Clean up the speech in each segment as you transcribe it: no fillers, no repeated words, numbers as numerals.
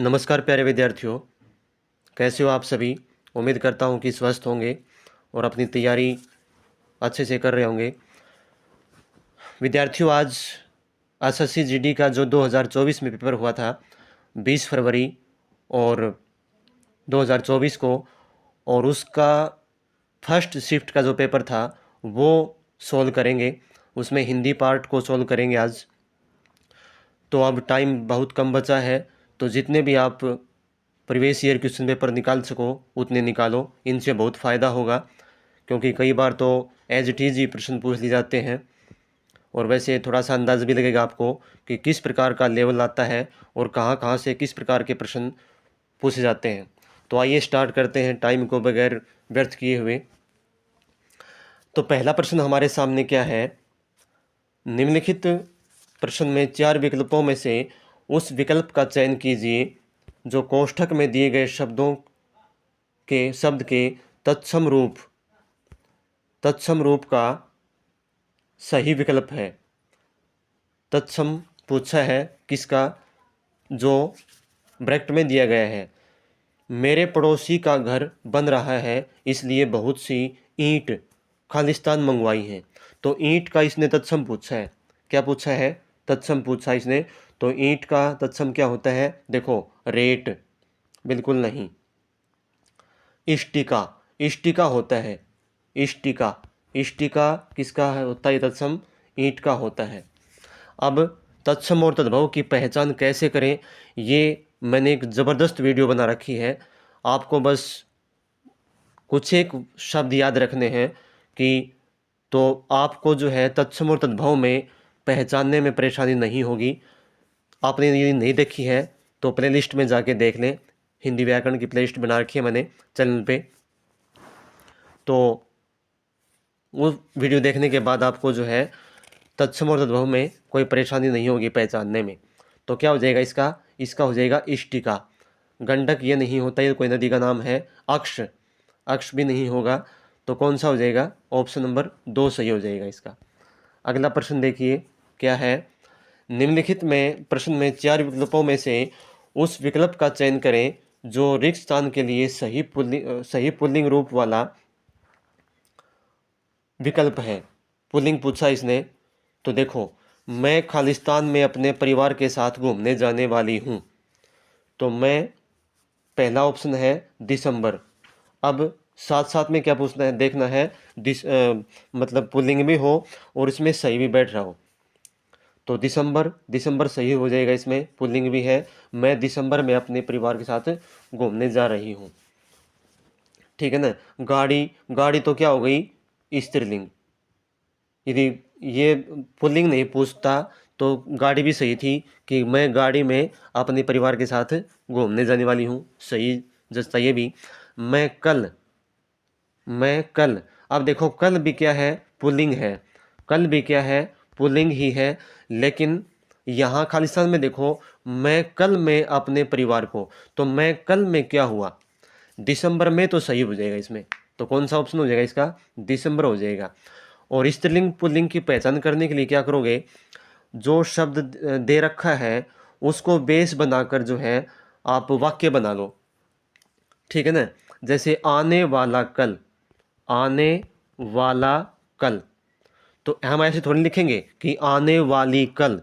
नमस्कार प्यारे विद्यार्थियों, कैसे हो आप सभी। उम्मीद करता हूँ कि स्वस्थ होंगे और अपनी तैयारी अच्छे से कर रहे होंगे। विद्यार्थियों, आज एसएससी जीडी का जो 2024 में पेपर हुआ था 20 फरवरी और 2024 को, और उसका फर्स्ट शिफ्ट का जो पेपर था वो सोल्व करेंगे। उसमें हिंदी पार्ट को सोल्व करेंगे आज। तो अब टाइम बहुत कम बचा है, तो जितने भी आप प्रीवियस ईयर क्वेश्चन पेपर निकाल सको उतने निकालो, इनसे बहुत फ़ायदा होगा। क्योंकि कई बार तो एज इट इज़ ही प्रश्न पूछ लिए जाते हैं, और वैसे थोड़ा सा अंदाज़ भी लगेगा आपको कि किस प्रकार का लेवल आता है और कहाँ कहाँ से किस प्रकार के प्रश्न पूछे जाते हैं। तो आइए स्टार्ट करते हैं टाइम को बगैर व्यर्थ किए हुए। तो पहला प्रश्न हमारे सामने क्या है। निम्नलिखित प्रश्न में 4 विकल्पों में से उस विकल्प का चयन कीजिए जो कोष्ठक में दिए गए शब्द के तत्सम रूप का सही विकल्प है। तत्सम पूछा है किसका, जो ब्रैकेट में दिया गया है। मेरे पड़ोसी का घर बन रहा है इसलिए बहुत सी ईंट खालिस्तान मंगवाई हैं। तो ईंट का इसने तत्सम पूछा है। क्या पूछा है? तत्सम पूछा इसने। तो ईंट का तत्सम क्या होता है? देखो, रेट बिल्कुल नहीं। इष्टिका, इष्टिका होता है। इष्टिका, इष्टिका किसका होता है? तत्सम ईंट का होता है। अब तत्सम और तद्भव की पहचान कैसे करें, ये मैंने एक ज़बरदस्त वीडियो बना रखी है। आपको बस कुछ एक शब्द याद रखने हैं कि तो आपको जो है तत्सम और तद्भव में पहचानने में परेशानी नहीं होगी। आपने यदि नहीं देखी है तो प्लेलिस्ट में जाके देख लें। हिंदी व्याकरण की प्लेलिस्ट बना रखी है मैंने चैनल पे। तो वो वीडियो देखने के बाद आपको जो है तत्सम और तद्भव में कोई परेशानी नहीं होगी पहचानने में। तो क्या हो जाएगा इसका? इसका हो जाएगा इष्टिका। गंडक ये नहीं होता, ये कोई नदी का नाम है। अक्ष, अक्ष भी नहीं होगा। तो कौन सा हो जाएगा? ऑप्शन नंबर 2 सही हो जाएगा इसका। अगला प्रश्न देखिए क्या है। निम्नलिखित में प्रश्न में 4 विकल्पों में से उस विकल्प का चयन करें जो रिक्त स्थान के लिए सही पुल्लिंग रूप वाला विकल्प है। पुल्लिंग पूछा इसने। तो देखो, मैं खालिस्तान में अपने परिवार के साथ घूमने जाने वाली हूँ। तो मैं, पहला ऑप्शन है दिसंबर। अब साथ साथ में क्या पूछना है, देखना है मतलब पुल्लिंग भी हो और इसमें सही भी बैठ रहा हो। तो दिसंबर, दिसंबर सही हो जाएगा, इसमें पुल्लिंग भी है। मैं दिसंबर में अपने परिवार के साथ घूमने जा रही हूँ। ठीक है ना। गाड़ी, गाड़ी तो क्या हो गई? स्त्रीलिंग। यदि ये पुल्लिंग नहीं पूछता तो गाड़ी भी सही थी कि मैं गाड़ी में अपने परिवार के साथ घूमने जाने वाली हूँ। सही जचता ये भी। मैं कल, मैं कल। अब देखो, कल भी क्या है? पुल्लिंग है। कल भी क्या है? पुल्लिंग ही है। लेकिन यहाँ खालिस्तान में देखो, मैं कल में अपने परिवार को, तो मैं कल में क्या हुआ? दिसंबर में। तो सही हो जाएगा इसमें। तो कौन सा ऑप्शन हो जाएगा इसका? दिसंबर हो जाएगा। और स्त्रीलिंग पुल्लिंग की पहचान करने के लिए क्या करोगे? जो शब्द दे रखा है उसको बेस बनाकर जो है आप वाक्य बना लो। ठीक है ना। जैसे आने वाला कल, आने वाला कल। तो हम ऐसे थोड़ी लिखेंगे कि आने वाली कल।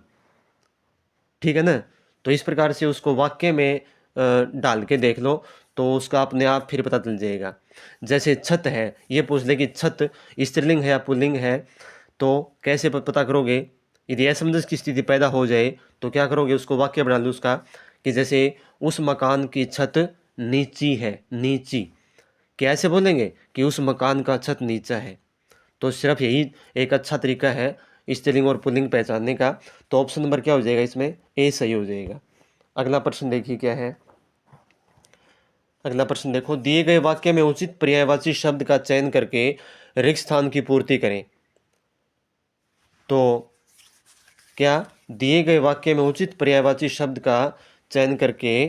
ठीक है ना। तो इस प्रकार से उसको वाक्य में डाल के देख लो, तो उसका अपने आप फिर पता चल जाएगा। जैसे छत है, ये पूछ ले कि छत स्त्रीलिंग है या पुल्लिंग है। तो कैसे पता करोगे? यदि असमंजस की स्थिति पैदा हो जाए तो क्या करोगे? उसको वाक्य बना लो उसका, कि जैसे उस मकान की छत नीची है। नीची कैसे बोलेंगे? कि उस मकान का छत नीचा है। तो सिर्फ यही एक अच्छा तरीका है स्त्रीलिंग और पुल्लिंग पहचानने का। तो ऑप्शन नंबर क्या हो जाएगा इसमें? ए सही हो जाएगा। अगला प्रश्न देखिए क्या है। अगला प्रश्न देखो, दिए गए वाक्य में उचित पर्यायवाची शब्द का चयन करके रिक्त स्थान की पूर्ति करें। तो क्या दिए गए वाक्य में उचित पर्यायवाची शब्द का चयन करके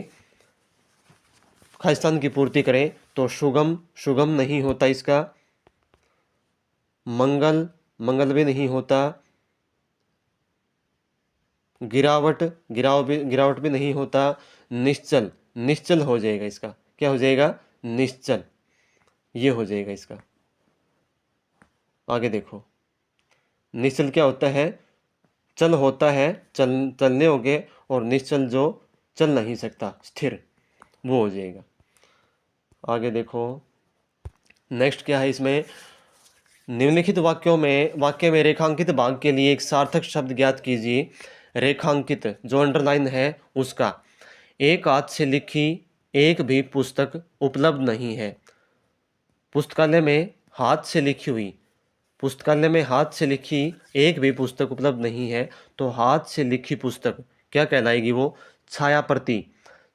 खालिस्तान की पूर्ति करें? तो सुगम, सुगम नहीं होता इसका। मंगल, मंगल भी नहीं होता। गिरावट, गिरावट भी नहीं होता। निश्चल, निश्चल हो जाएगा इसका। क्या हो जाएगा? निश्चल। ये हो जाएगा इसका। आगे देखो, निश्चल क्या होता है? चल होता है, चलने होगे, और निश्चल जो चल नहीं सकता, स्थिर, वो हो जाएगा। आगे देखो, नेक्स्ट क्या है इसमें? निम्नलिखित वाक्य में रेखांकित भाग के लिए एक सार्थक शब्द ज्ञात कीजिए। रेखांकित जो अंडरलाइन है उसका। एक हाथ से लिखी एक भी पुस्तक उपलब्ध नहीं है। पुस्तकालय में हाथ से लिखी हुई, पुस्तकालय में हाथ से लिखी एक भी पुस्तक उपलब्ध नहीं है। तो हाथ से लिखी पुस्तक क्या कहलाएगी? वो छाया प्रति।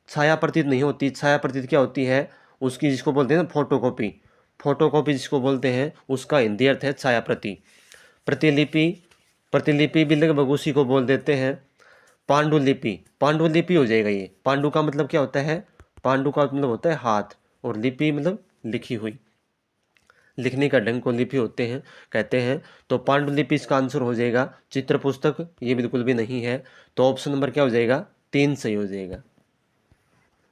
छाया प्रति नहीं होती। छाया प्रति क्या होती है? उसकी जिसको बोलते हैं ना फोटोकॉपी, फोटोकॉपी जिसको बोलते हैं, उसका हिंदी अर्थ है छाया प्रति। प्रतिलिपि, प्रतिलिपि भी लगभग उसी को बोल देते हैं। पांडुलिपि, पांडुलिपि हो जाएगा ये। पांडु का मतलब क्या होता है? पांडु का मतलब होता है हाथ, और लिपि मतलब लिखी हुई, लिखने का ढंग को लिपि होते हैं कहते हैं। तो पांडुलिपि इसका आंसर हो जाएगा। चित्र पुस्तक ये बिल्कुल भी नहीं है। तो ऑप्शन नंबर क्या हो जाएगा? 3 सही हो जाएगा।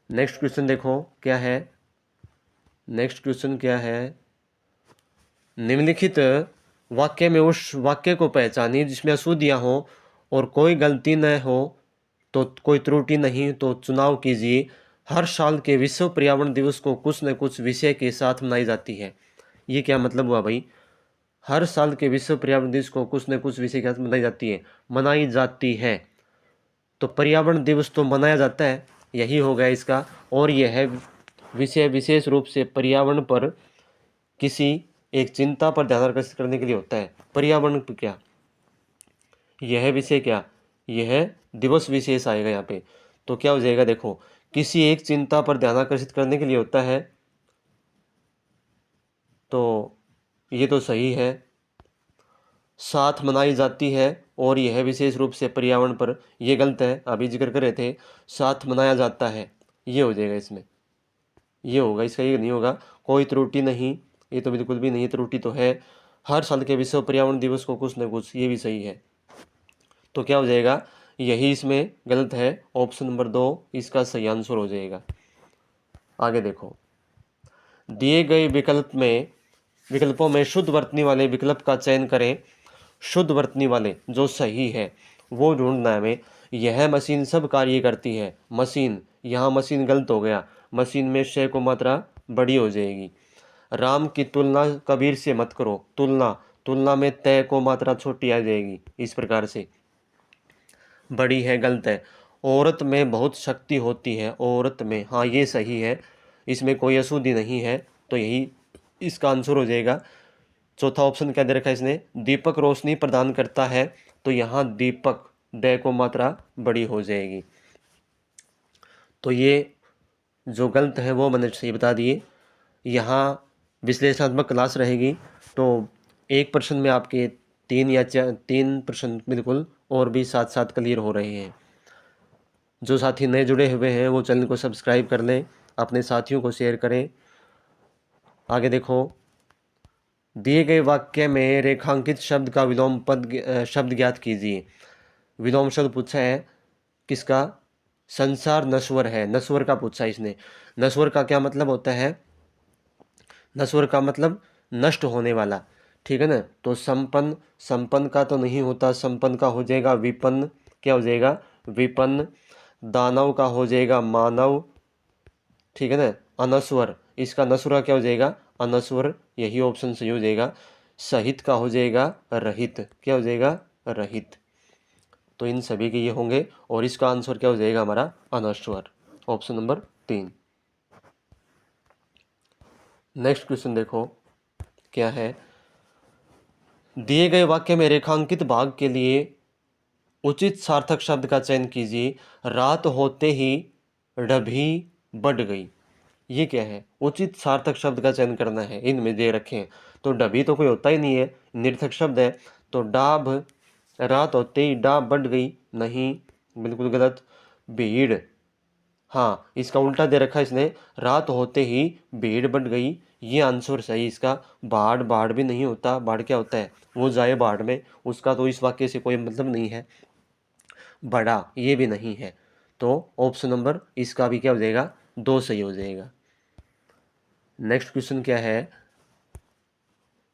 नेक्स्ट क्वेश्चन देखो क्या है। नेक्स्ट क्वेश्चन क्या है? निम्नलिखित वाक्य में उस वाक्य को पहचानिए जिसमें अशुद्धियाँ हो और कोई गलती न हो, तो कोई त्रुटि नहीं, तो चुनाव कीजिए। हर साल के विश्व पर्यावरण दिवस को कुछ न कुछ विषय के साथ मनाई जाती है। ये क्या मतलब हुआ भाई? हर साल के विश्व पर्यावरण दिवस को कुछ न कुछ विषय के साथ मनाई जाती है। तो पर्यावरण दिवस तो मनाया जाता है, यही हो गया इसका। और यह विषय विशेष रूप से पर्यावरण पर किसी एक चिंता पर ध्यान आकर्षित करने के लिए होता है। पर्यावरण पर क्या, यह विषय क्या, यह दिवस विशेष आएगा यहाँ पे। तो क्या हो जाएगा? देखो, किसी एक चिंता पर ध्यान आकर्षित करने के लिए होता है, तो ये तो सही है। साथ मनाई जाती है, और यह विशेष रूप से पर्यावरण पर, यह गलत है, अभी जिक्र कर रहे थे। साथ मनाया जाता है, ये हो जाएगा इसमें, ये होगा इसका, ये नहीं होगा। कोई त्रुटि नहीं, ये तो बिल्कुल भी नहीं, त्रुटि तो है। हर साल के विश्व पर्यावरण दिवस को कुछ न कुछ, ये भी सही है। तो क्या हो जाएगा? यही इसमें गलत है। ऑप्शन नंबर 2 इसका सही आंसर हो जाएगा। आगे देखो, दिए गए विकल्पों में शुद्ध वर्तनी वाले विकल्प का चयन करें। शुद्ध वर्तनी वाले जो सही है वो ढूंढना है हमें। यह मशीन सब कार्य करती है। मशीन, यहाँ मशीन गलत हो गया। मशीन में शय को मात्रा बड़ी हो जाएगी। राम की तुलना कबीर से मत करो। तुलना, तुलना में तय को मात्रा छोटी आ जाएगी, इस प्रकार से बड़ी है, गलत है। औरत में बहुत शक्ति होती है। औरत में, हाँ ये सही है, इसमें कोई अशुद्धि नहीं है, तो यही इसका आंसर हो जाएगा। चौथा ऑप्शन क्या दे रखा है इसने? दीपक रोशनी प्रदान करता है। तो यहाँ दीपक, ड को मात्रा बड़ी हो जाएगी। तो ये जो गलत है वो मैंने सही बता दिए। यहाँ विश्लेषणात्मक क्लास रहेगी, तो एक प्रश्न में आपके 3 प्रश्न बिल्कुल और भी साथ साथ क्लियर हो रहे हैं। जो साथी नए जुड़े हुए हैं वो चैनल को सब्सक्राइब कर लें, अपने साथियों को शेयर करें। आगे देखो, दिए गए वाक्य में रेखांकित शब्द का विलोम शब्द ज्ञात कीजिए। विलोम शब्द पूछा है किसका? संसार नश्वर है, नश्वर का पूछा इसने। नश्वर का क्या मतलब होता है? नश्वर का मतलब नष्ट होने वाला, ठीक है ना। तो संपन्न, संपन्न का तो नहीं होता, संपन्न का हो जाएगा विपन्न। क्या हो जाएगा? विपन्न। दानव का हो जाएगा मानव, ठीक है ना। अनस्वर, इसका नस्वर क्या हो जाएगा? अनस्वर, यही ऑप्शन सही हो जाएगा। सहित का हो जाएगा रहित। क्या हो जाएगा? रहित। तो इन सभी के ये होंगे, और इसका आंसर क्या हो जाएगा हमारा? अनश्वर, ऑप्शन नंबर 3। नेक्स्ट क्वेश्चन देखो क्या है। दिए गए वाक्य में रेखांकित भाग के लिए उचित सार्थक शब्द का चयन कीजिए। रात होते ही डभी बढ़ गई। ये क्या है? उचित सार्थक शब्द का चयन करना है, इनमें दे रखे हैं। तो डभी तो कोई होता ही नहीं है, निर्थक शब्द है। तो डाभ, रात होते ही डाभ बढ़ गई, नहीं, बिल्कुल गलत। भीड़, हाँ इसका उल्टा दे रखा है इसने, रात होते ही भीड़ बढ़ गई, ये आंसर सही इसका। बाढ़, बाढ़ भी नहीं होता। बाढ़ क्या होता है? वो जाए बाढ़ में, उसका तो इस वाक्य से कोई मतलब नहीं है। बड़ा, ये भी नहीं है। तो ऑप्शन नंबर इसका भी क्या हो जाएगा, 2 सही हो जाएगा। नेक्स्ट क्वेश्चन क्या है,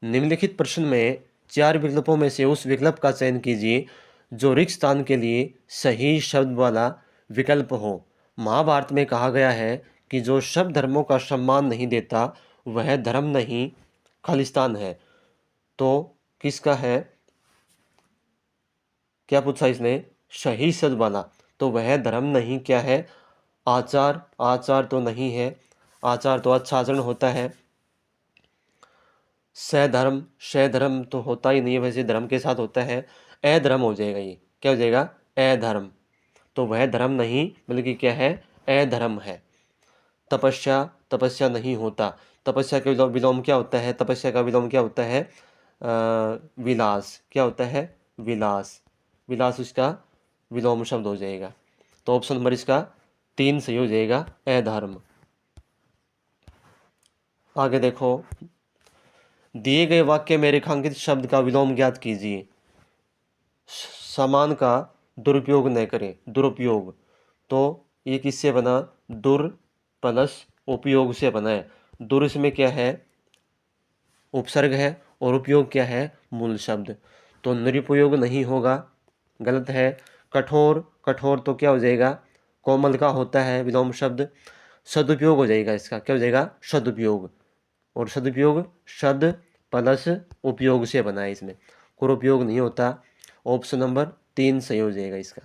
निम्नलिखित प्रश्न में 4 विकल्पों में से उस विकल्प का चयन कीजिए जो रिक्त स्थान के लिए सही शब्द वाला विकल्प हो। महाभारत में कहा गया है कि जो शब्द धर्मों का सम्मान नहीं देता वह धर्म नहीं खालिस्तान है। तो किसका है, क्या पूछा इसने, सही शब्द वाला, तो वह धर्म नहीं क्या है, आचार, आचार तो नहीं है, आचार तो अच्छा आचरण होता है। सधर्म, सधर्म तो होता ही नहीं है, वैसे धर्म के साथ होता है। अधर्म हो जाएगा, ये क्या हो जाएगा, अधर्म, तो वह धर्म नहीं बल्कि क्या है, अधर्म है। तपस्या, तपस्या नहीं होता, तपस्या का विलोम क्या होता है, तपस्या का विलोम क्या होता है, विलास, क्या होता है, विलास, विलास उसका विलोम शब्द हो जाएगा। तो ऑप्शन नंबर इसका 3 सही हो जाएगा, अधर्म। आगे देखो, दिए गए वाक्य में रेखांकित शब्द का विलोम ज्ञात कीजिए। समान का दुरुपयोग न करें, दुरुपयोग, तो ये किससे बना, दुर प्लस उपयोग से बना है। दुर इसमें क्या है, उपसर्ग है, और उपयोग क्या है, मूल शब्द, तो निरुपयोग नहीं होगा, गलत है। कठोर, कठोर तो क्या हो जाएगा, कोमल का होता है विलोम शब्द, सदुपयोग हो जाएगा, इसका क्या हो जाएगा, सदुपयोग, और सदुपयोग सद प्लस उपयोग से बना है, इसमें कुरुपयोग नहीं होता। ऑप्शन नंबर 3 सही हो जाएगा इसका।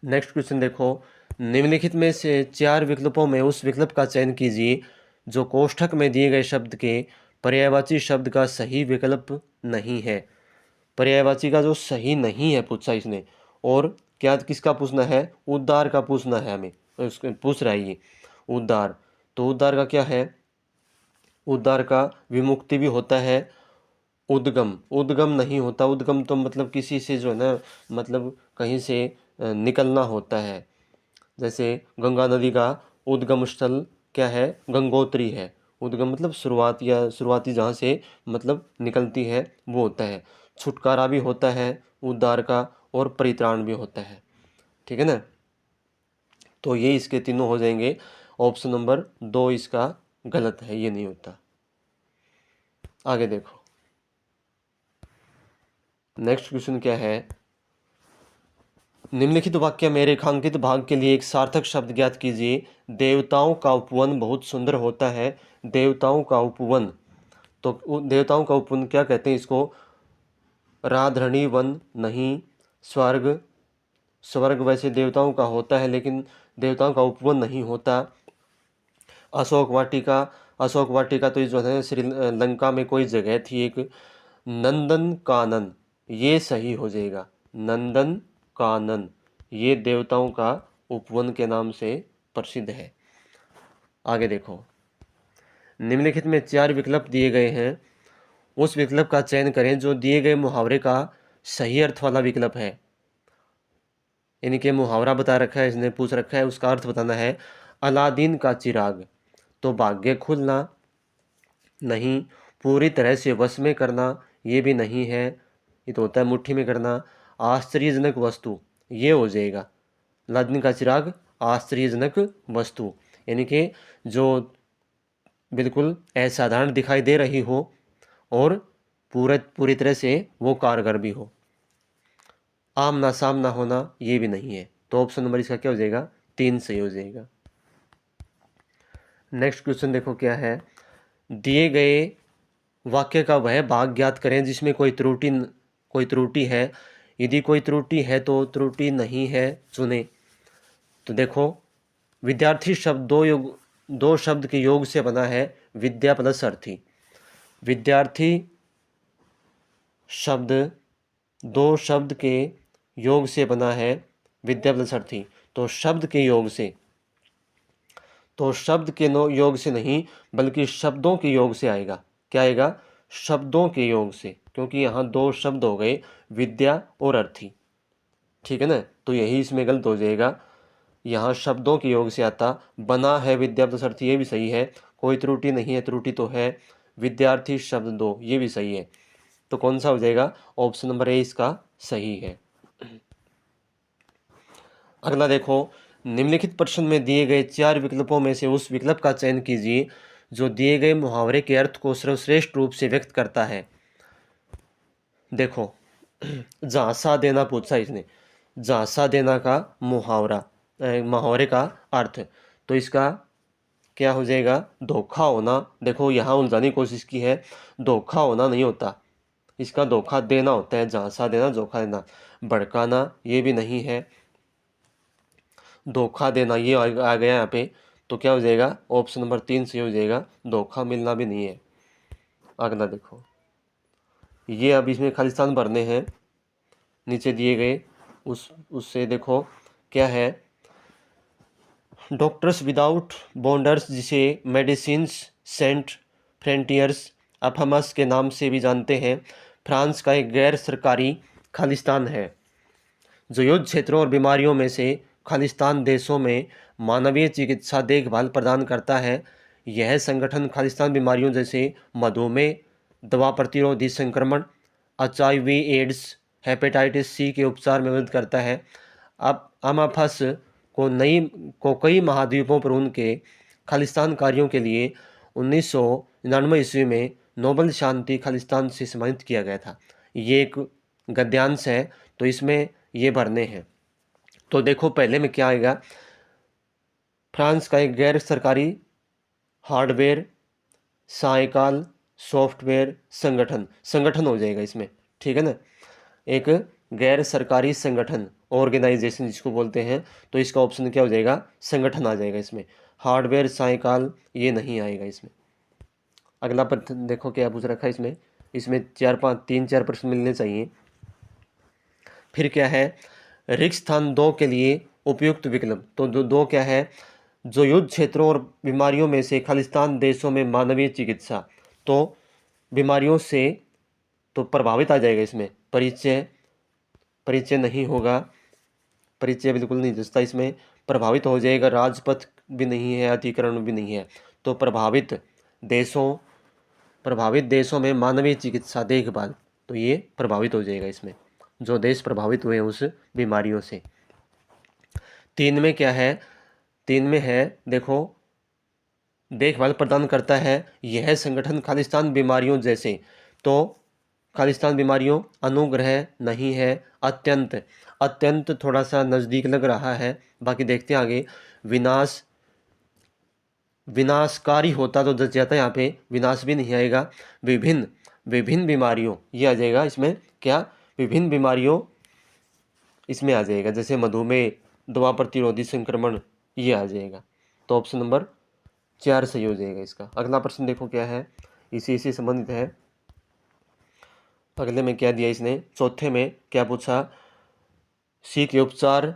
नेक्स्ट क्वेश्चन देखो, निम्नलिखित में से 4 विकल्पों में उस विकल्प का चयन कीजिए जो कोष्ठक में दिए गए शब्द के पर्यायवाची शब्द का सही विकल्प नहीं है। पर्यायवाची का जो सही नहीं है पूछा इसने, और क्या किसका पूछना है, उद्गार का पूछना है हमें, उसको पूछ रहा है ये उद्गार। तो उद्गार का क्या है, उद्गार का विमुक्ति भी होता है, उद्गम, उद्गम नहीं होता, उद्गम तो मतलब किसी से जो है ना, मतलब कहीं से निकलना होता है। जैसे गंगा नदी का उद्गम स्थल क्या है, गंगोत्री है, उद्गम मतलब शुरुआत या शुरुआती जहाँ से मतलब निकलती है वो होता है। छुटकारा भी होता है उद्धार का, और परित्राण भी होता है, ठीक है ना। तो ये इसके तीनों हो जाएंगे, ऑप्शन नंबर 2 इसका गलत है, ये नहीं होता। आगे देखो, नेक्स्ट क्वेश्चन क्या है, निम्नलिखित वाक्य में रेखांकित भाग के लिए एक सार्थक शब्द ज्ञात कीजिए। देवताओं का उपवन बहुत सुंदर होता है, देवताओं का उपवन, तो देवताओं का उपवन क्या कहते हैं इसको, राधरणी वन नहीं, स्वर्ग, स्वर्ग वैसे देवताओं का होता है लेकिन देवताओं का उपवन नहीं होता। अशोक वाटिका, अशोक वाटिका तो ये जो है श्रीलंका में कोई जगह थी एक, नंदन कानन, ये सही हो जाएगा, नंदन कानन, ये देवताओं का उपवन के नाम से प्रसिद्ध है। आगे देखो, निम्नलिखित में 4 विकल्प दिए गए हैं, उस विकल्प का चयन करें जो दिए गए मुहावरे का सही अर्थ वाला विकल्प है। यानी कि मुहावरा बता रखा है, इसने पूछ रखा है, उसका अर्थ बताना है। अलादीन का चिराग, तो भाग्य खुलना नहीं, पूरी तरह से वश में करना, ये भी नहीं है, ये तो होता है मुट्ठी में करना। आश्चर्यजनक वस्तु, ये हो जाएगा, अलादीन का चिराग आश्चर्यजनक वस्तु, यानी कि जो बिल्कुल असाधारण दिखाई दे रही हो और पूरी तरह से वो कारगर भी हो। आमना सामना होना, ये भी नहीं है, तो ऑप्शन नंबर इसका क्या हो जाएगा, 3 सही हो जाएगा। नेक्स्ट क्वेश्चन देखो क्या है, दिए गए वाक्य का वह भाग ज्ञात करें जिसमें कोई त्रुटि है, यदि कोई त्रुटि है तो त्रुटि नहीं है चुने। तो देखो, विद्यार्थी शब्द दो शब्द के योग से बना है, विद्या प्लस अर्थी। विद्यार्थी शब्द 2 शब्द के योग से बना है, विद्या प्लस अर्थी, तो शब्द के योग से, तो शब्द के योग से नहीं बल्कि शब्दों के योग से आएगा। क्या आएगा, शब्दों के योग से, क्योंकि यहाँ 2 शब्द हो गए, विद्या और अर्थी, ठीक है ना, तो यही इसमें गलत हो जाएगा। यहाँ शब्दों के योग से आता, बना है विद्या प्लस अर्थी, ये भी सही है, कोई त्रुटि नहीं है, त्रुटि तो है, विद्यार्थी शब्द 2, ये भी सही है, तो कौन सा हो जाएगा, ऑप्शन नंबर ए इसका सही है। अगला देखो, निम्नलिखित प्रश्न में दिए गए 4 विकल्पों में से उस विकल्प का चयन कीजिए जो दिए गए मुहावरे के अर्थ को सर्वश्रेष्ठ रूप से व्यक्त करता है। देखो, झांसा देना पूछा इसने, झांसा देना का मुहावरे का अर्थ, तो इसका क्या हो जाएगा, धोखा होना। देखो यहाँ उलझाने की कोशिश की है, धोखा होना नहीं होता, इसका धोखा देना होता है। झांसा देना, धोखा देना। भड़काना ये भी नहीं है, धोखा देना ये आ गया यहाँ पे, तो क्या हो जाएगा, ऑप्शन नंबर 3 सही हो जाएगा, धोखा मिलना भी नहीं है। अगला देखो, ये अब इसमें खालिस्तान भरने हैं नीचे दिए गए, उससे देखो क्या है, डॉक्टर्स विदाउट बॉर्डर्स, जिसे मेडिसिन्स सेंट फ्रंटियर्स अफामस के नाम से भी जानते हैं, फ्रांस का एक गैर सरकारी खालिस्तान है जो युद्ध क्षेत्रों और बीमारियों में से खालिस्तान देशों में मानवीय चिकित्सा देखभाल प्रदान करता है। यह संगठन खालिस्तान बीमारियों जैसे मधुमेह, दवा प्रतिरोधी संक्रमण, एचआईवी एड्स, हेपेटाइटिस सी के उपचार में मदद करता है। अब अमाफस को कई महाद्वीपों पर उनके खालिस्तान कार्यों के लिए 1999 ईस्वी में नोबेल शांति खालिस्तान से सम्मानित किया गया था। ये एक गद्यांश है, तो इसमें ये भरने हैं। तो देखो पहले में क्या आएगा, फ्रांस का एक गैर सरकारी हार्डवेयर साइकाल सॉफ्टवेयर संगठन हो जाएगा इसमें, ठीक है ना, एक गैर सरकारी संगठन, ऑर्गेनाइजेशन जिसको बोलते हैं, तो इसका ऑप्शन क्या हो जाएगा, संगठन आ जाएगा इसमें। हार्डवेयर साइकाल ये नहीं आएगा इसमें। अगला प्रश्न देखो क्या पूछ रखा है इसमें, इसमें 3-4 प्रश्न मिलने चाहिए। फिर क्या है, रिक्त स्थान 2 के लिए उपयुक्त विकल्प, तो दो क्या है, जो युद्ध क्षेत्रों और बीमारियों में से खालिस्तान देशों में मानवीय चिकित्सा, तो बीमारियों से तो प्रभावित आ जाएगा इसमें। परिचय नहीं होगा, परिचय बिल्कुल नहीं जचता इसमें, प्रभावित हो जाएगा। राजपथ भी नहीं है, अतिक्रमण भी नहीं है, तो प्रभावित देशों में मानवीय चिकित्सा देखभाल, तो ये प्रभावित हो जाएगा इसमें, जो देश प्रभावित हुए उस बीमारियों से। 3 में क्या है, 3 में है देखो, देखभाल प्रदान करता है यह संगठन खालिस्तान बीमारियों जैसे, तो खालिस्तान बीमारियों अनुग्रह नहीं है, अत्यंत थोड़ा सा नज़दीक लग रहा है, बाकी देखते हैं आगे। विनाशकारी होता तो जच जाता है, यहाँ पे विनाश भी नहीं आएगा। विभिन्न बीमारियों ये आ जाएगा इसमें, क्या, विभिन्न बीमारियों इसमें आ जाएगा, जैसे मधुमेह, दवा प्रतिरोधी संक्रमण ये आ जाएगा, तो ऑप्शन नंबर 4 सही हो जाएगा इसका। अगला प्रश्न देखो क्या है, इसी से संबंधित है। अगले में क्या दिया इसने, चौथे में क्या पूछा, सी के उपचार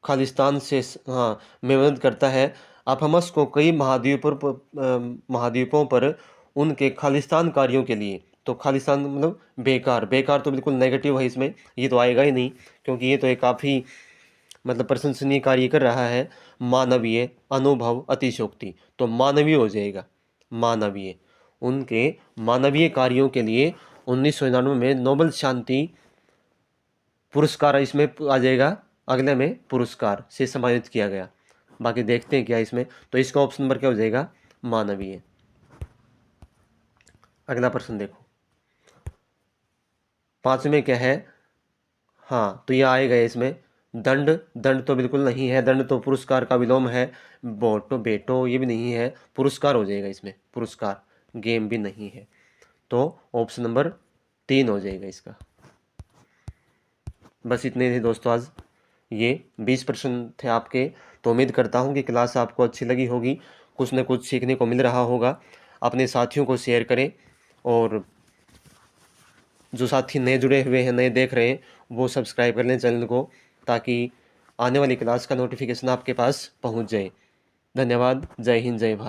खालिस्तान से में मदद करता है। अफमस को कई महाद्वीपों पर उनके खालिस्तान कार्यों के लिए, तो खालिस्तान मतलब बेकार तो बिल्कुल नेगेटिव है इसमें, ये तो आएगा ही नहीं, क्योंकि ये तो एक काफ़ी मतलब प्रशंसनीय कार्य कर रहा है। मानवीय अनुभव अतिशयोक्ति, तो मानवीय हो जाएगा, मानवीय, उनके मानवीय कार्यों के लिए 1999 में नोबेल शांति पुरस्कार इसमें आ जाएगा, अगले में पुरस्कार से सम्मानित किया गया। बाकी देखते हैं क्या इसमें, तो इसका ऑप्शन नंबर क्या हो जाएगा, मानवीय। अगला प्रश्न देखो, 5 में क्या है, हाँ तो ये आएगा इसमें, दंड तो बिल्कुल नहीं है, दंड तो पुरस्कार का विलोम है। बेटो ये भी नहीं है, पुरस्कार हो जाएगा इसमें, पुरस्कार, गेम भी नहीं है, तो ऑप्शन नंबर 3 हो जाएगा इसका। बस इतने थे दोस्तों, आज ये 20 प्रश्न थे आपके, तो उम्मीद करता हूँ कि क्लास आपको अच्छी लगी होगी, कुछ न कुछ सीखने को मिल रहा होगा। अपने साथियों को शेयर करें, और जो साथी नए जुड़े हुए हैं, नए देख रहे हैं, वो सब्सक्राइब कर लें चैनल को, ताकि आने वाली क्लास का नोटिफिकेशन आपके पास पहुंच जाए। धन्यवाद। जय हिंद, जय भारत।